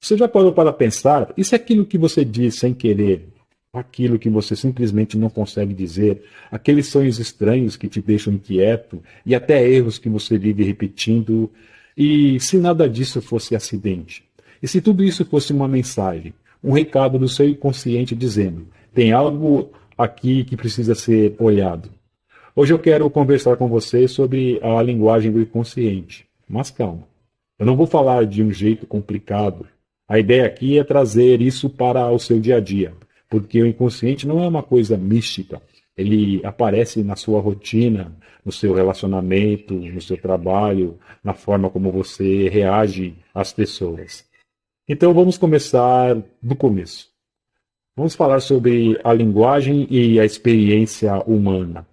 Você já parou para pensar? E se aquilo que você diz sem querer, aquilo que você simplesmente não consegue dizer, aqueles sonhos estranhos que te deixam inquieto e até erros que você vive repetindo, e se nada disso fosse acidente? E se tudo isso fosse uma mensagem, um recado do seu inconsciente dizendo: tem algo aqui que precisa ser olhado? Hoje eu quero conversar com você sobre a linguagem do inconsciente. Mas calma, eu não vou falar de um jeito complicado. A ideia aqui é trazer isso para o seu dia a dia, porque o inconsciente não é uma coisa mística. Ele aparece na sua rotina, no seu relacionamento, no seu trabalho, na forma como você reage às pessoas. Então vamos começar do começo. Vamos falar sobre a linguagem e a experiência humana.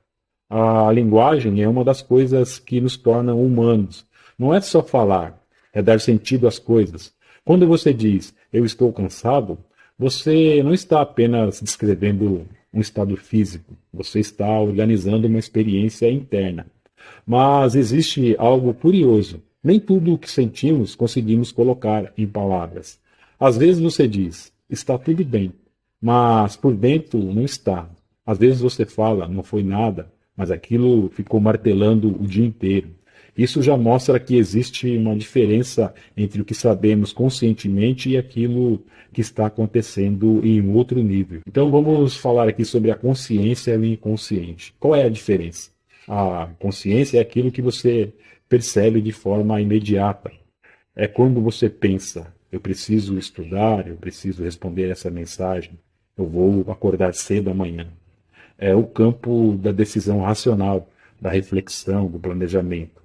A linguagem é uma das coisas que nos tornam humanos. Não é só falar, é dar sentido às coisas. Quando você diz eu estou cansado, você não está apenas descrevendo um estado físico, você está organizando uma experiência interna. Mas existe algo curioso. Nem tudo o que sentimos conseguimos colocar em palavras. Às vezes você diz, está tudo bem, mas por dentro não está. Às vezes você fala, não foi nada, mas aquilo ficou martelando o dia inteiro. Isso já mostra que existe uma diferença entre o que sabemos conscientemente e aquilo que está acontecendo em um outro nível. Então vamos falar aqui sobre a consciência e o inconsciente. Qual é a diferença? A consciência é aquilo que você percebe de forma imediata. É quando você pensa, eu preciso estudar, eu preciso responder essa mensagem, eu vou acordar cedo amanhã. É o campo da decisão racional, da reflexão, do planejamento.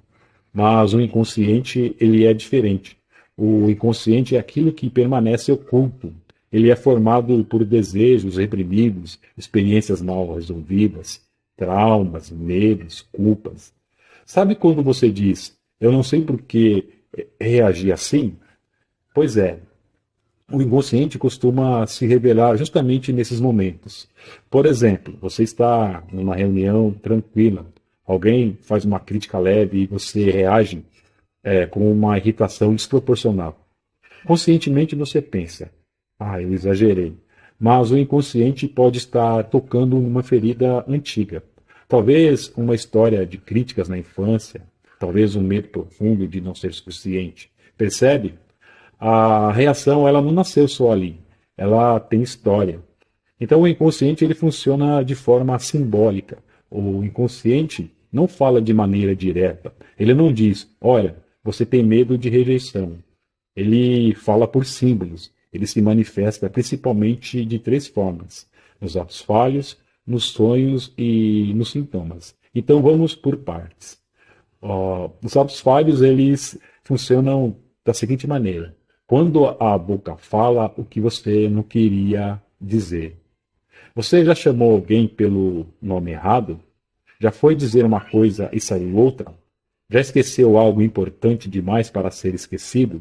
Mas o inconsciente, ele é diferente. O inconsciente é aquilo que permanece oculto. Ele é formado por desejos reprimidos, experiências mal resolvidas, traumas, medos, culpas. Sabe quando você diz, eu não sei por que reagi assim? Pois é, o inconsciente costuma se revelar justamente nesses momentos. Por exemplo, você está numa reunião tranquila, alguém faz uma crítica leve e você reage com uma irritação desproporcional. Conscientemente você pensa, eu exagerei. Mas o inconsciente pode estar tocando numa ferida antiga. Talvez uma história de críticas na infância, talvez um medo profundo de não ser suficiente. Percebe? A reação ela não nasceu só ali, ela tem história. Então o inconsciente ele funciona de forma simbólica. O inconsciente não fala de maneira direta. Ele não diz, olha, você tem medo de rejeição. Ele fala por símbolos. Ele se manifesta principalmente de três formas: nos atos falhos, nos sonhos e nos sintomas. Então vamos por partes. Os atos falhos eles funcionam da seguinte maneira: quando a boca fala o que você não queria dizer. Você já chamou alguém pelo nome errado? Já foi dizer uma coisa e saiu outra? Já esqueceu algo importante demais para ser esquecido?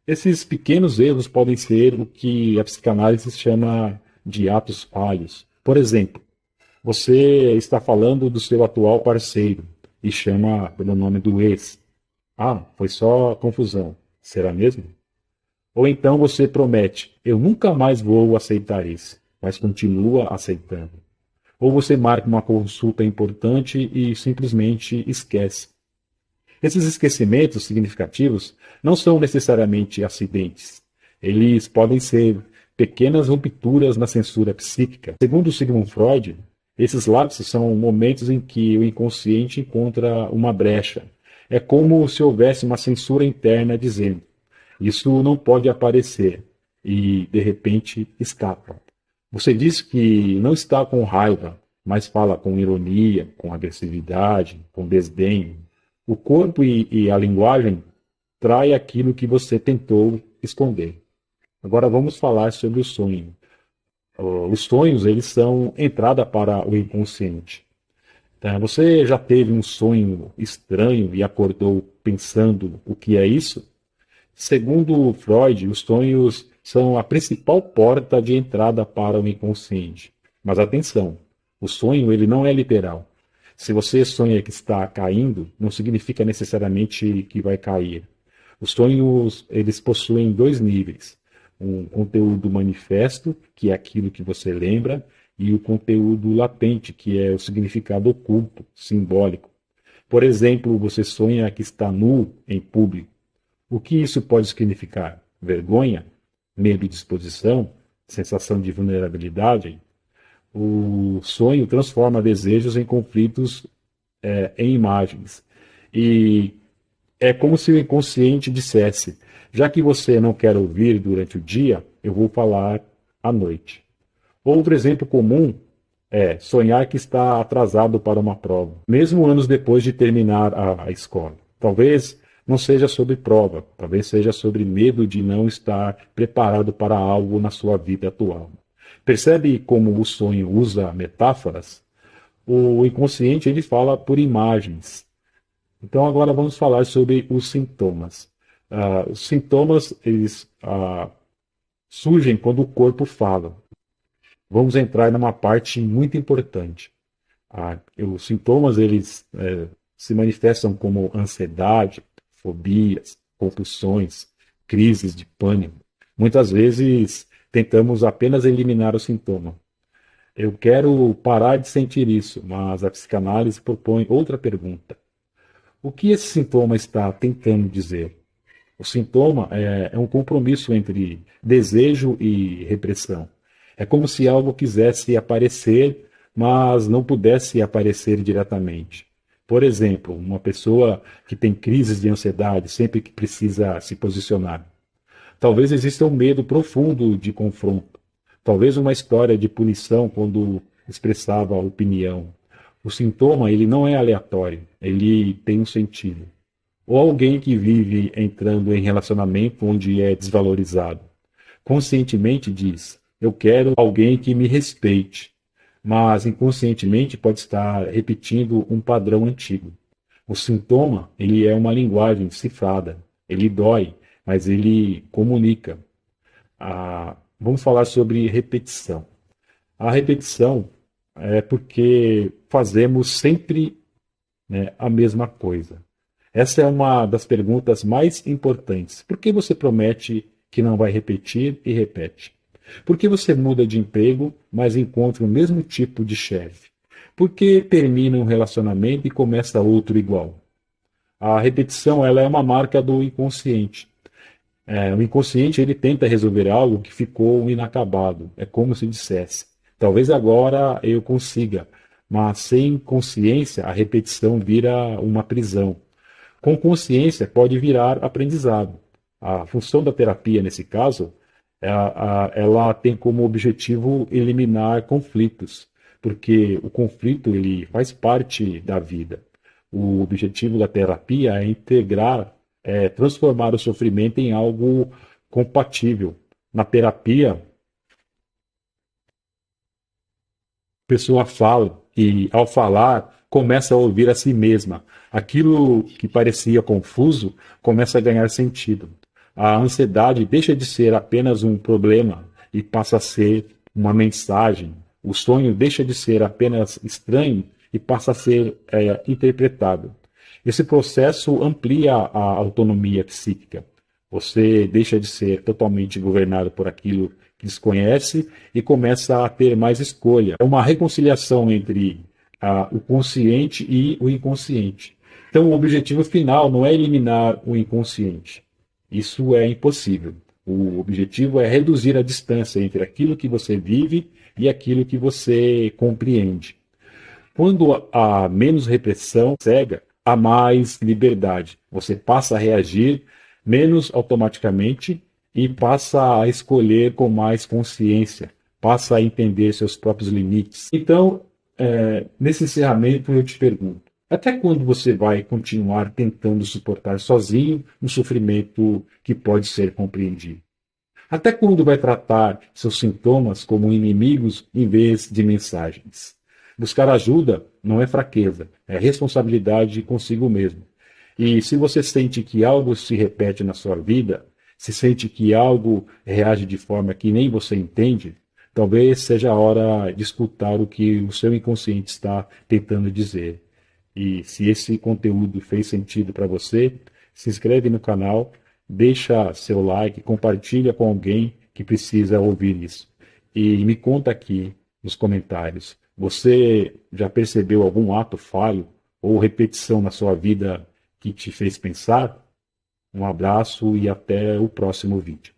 Esses pequenos erros podem ser o que a psicanálise chama de atos falhos. Por exemplo, você está falando do seu atual parceiro e chama pelo nome do ex. Foi só confusão. Será mesmo? Ou então você promete, eu nunca mais vou aceitar isso, mas continua aceitando. Ou você marca uma consulta importante e simplesmente esquece. Esses esquecimentos significativos não são necessariamente acidentes. Eles podem ser pequenas rupturas na censura psíquica. Segundo Sigmund Freud, esses lapsos são momentos em que o inconsciente encontra uma brecha. É como se houvesse uma censura interna dizendo: isso não pode aparecer, e de repente escapa. Você diz que não está com raiva, mas fala com ironia, com agressividade, com desdém. O corpo e a linguagem trai aquilo que você tentou esconder. Agora vamos falar sobre o sonho. Os sonhos, eles são entrada para o inconsciente. Tá? Você já teve um sonho estranho e acordou pensando o que é isso? Segundo Freud, os sonhos são a principal porta de entrada para o inconsciente. Mas atenção, o sonho ele não é literal. Se você sonha que está caindo, não significa necessariamente que vai cair. Os sonhos, eles possuem dois níveis: um conteúdo manifesto, que é aquilo que você lembra, e o conteúdo latente, que é o significado oculto, simbólico. Por exemplo, você sonha que está nu em público. O que isso pode significar? Vergonha? Medo de exposição? Sensação de vulnerabilidade? O sonho transforma desejos em conflitos, em imagens. E é como se o inconsciente dissesse: já que você não quer ouvir durante o dia, eu vou falar à noite. Outro exemplo comum é sonhar que está atrasado para uma prova, mesmo anos depois de terminar a escola. Talvez não seja sobre prova, talvez seja sobre medo de não estar preparado para algo na sua vida atual. Percebe como o sonho usa metáforas? O inconsciente ele fala por imagens. Então agora vamos falar sobre os sintomas. Os sintomas eles surgem quando o corpo fala. Vamos entrar numa parte muito importante. Os sintomas eles se manifestam como ansiedade, fobias, compulsões, crises de pânico. Muitas vezes tentamos apenas eliminar o sintoma. Eu quero parar de sentir isso, mas a psicanálise propõe outra pergunta. O que esse sintoma está tentando dizer? O sintoma é um compromisso entre desejo e repressão. É como se algo quisesse aparecer, mas não pudesse aparecer diretamente. Por exemplo, uma pessoa que tem crises de ansiedade sempre que precisa se posicionar. Talvez exista um medo profundo de confronto. Talvez uma história de punição quando expressava a opinião. O sintoma, ele não é aleatório, ele tem um sentido. Ou alguém que vive entrando em relacionamento onde é desvalorizado. Conscientemente diz: eu quero alguém que me respeite, mas inconscientemente pode estar repetindo um padrão antigo. O sintoma, ele é uma linguagem cifrada. Ele dói, mas ele comunica. Vamos falar sobre repetição. A repetição é porque fazemos sempre, né, a mesma coisa. Essa é uma das perguntas mais importantes. Por que você promete que não vai repetir e repete? Por que você muda de emprego, mas encontra o mesmo tipo de chefe? Por que termina um relacionamento e começa outro igual? A repetição ela é uma marca do inconsciente. O inconsciente ele tenta resolver algo que ficou inacabado. É como se dissesse: talvez agora eu consiga, mas sem consciência a repetição vira uma prisão. Com consciência pode virar aprendizado. A função da terapia, nesse caso, ela tem como objetivo eliminar conflitos, porque o conflito ele faz parte da vida. O objetivo da terapia é integrar, transformar o sofrimento em algo compatível. Na terapia, a pessoa fala e, ao falar, começa a ouvir a si mesma. Aquilo que parecia confuso começa a ganhar sentido. A ansiedade deixa de ser apenas um problema e passa a ser uma mensagem. O sonho deixa de ser apenas estranho e passa a ser interpretado. Esse processo amplia a autonomia psíquica. Você deixa de ser totalmente governado por aquilo que desconhece e começa a ter mais escolha. É uma reconciliação entre o consciente e o inconsciente. Então, o objetivo final não é eliminar o inconsciente. Isso é impossível. O objetivo é reduzir a distância entre aquilo que você vive e aquilo que você compreende. Quando há menos repressão cega, há mais liberdade. Você passa a reagir menos automaticamente e passa a escolher com mais consciência, passa a entender seus próprios limites. Então, nesse encerramento, eu te pergunto: até quando você vai continuar tentando suportar sozinho um sofrimento que pode ser compreendido? Até quando vai tratar seus sintomas como inimigos em vez de mensagens? Buscar ajuda não é fraqueza, é responsabilidade consigo mesmo. E se você sente que algo se repete na sua vida, se sente que algo reage de forma que nem você entende, talvez seja a hora de escutar o que o seu inconsciente está tentando dizer. E se esse conteúdo fez sentido para você, se inscreve no canal deixa seu like, compartilha com alguém que precisa ouvir isso. E me conta aqui nos comentários, você já percebeu algum ato falho ou repetição na sua vida que te fez pensar? Um abraço e até o próximo vídeo.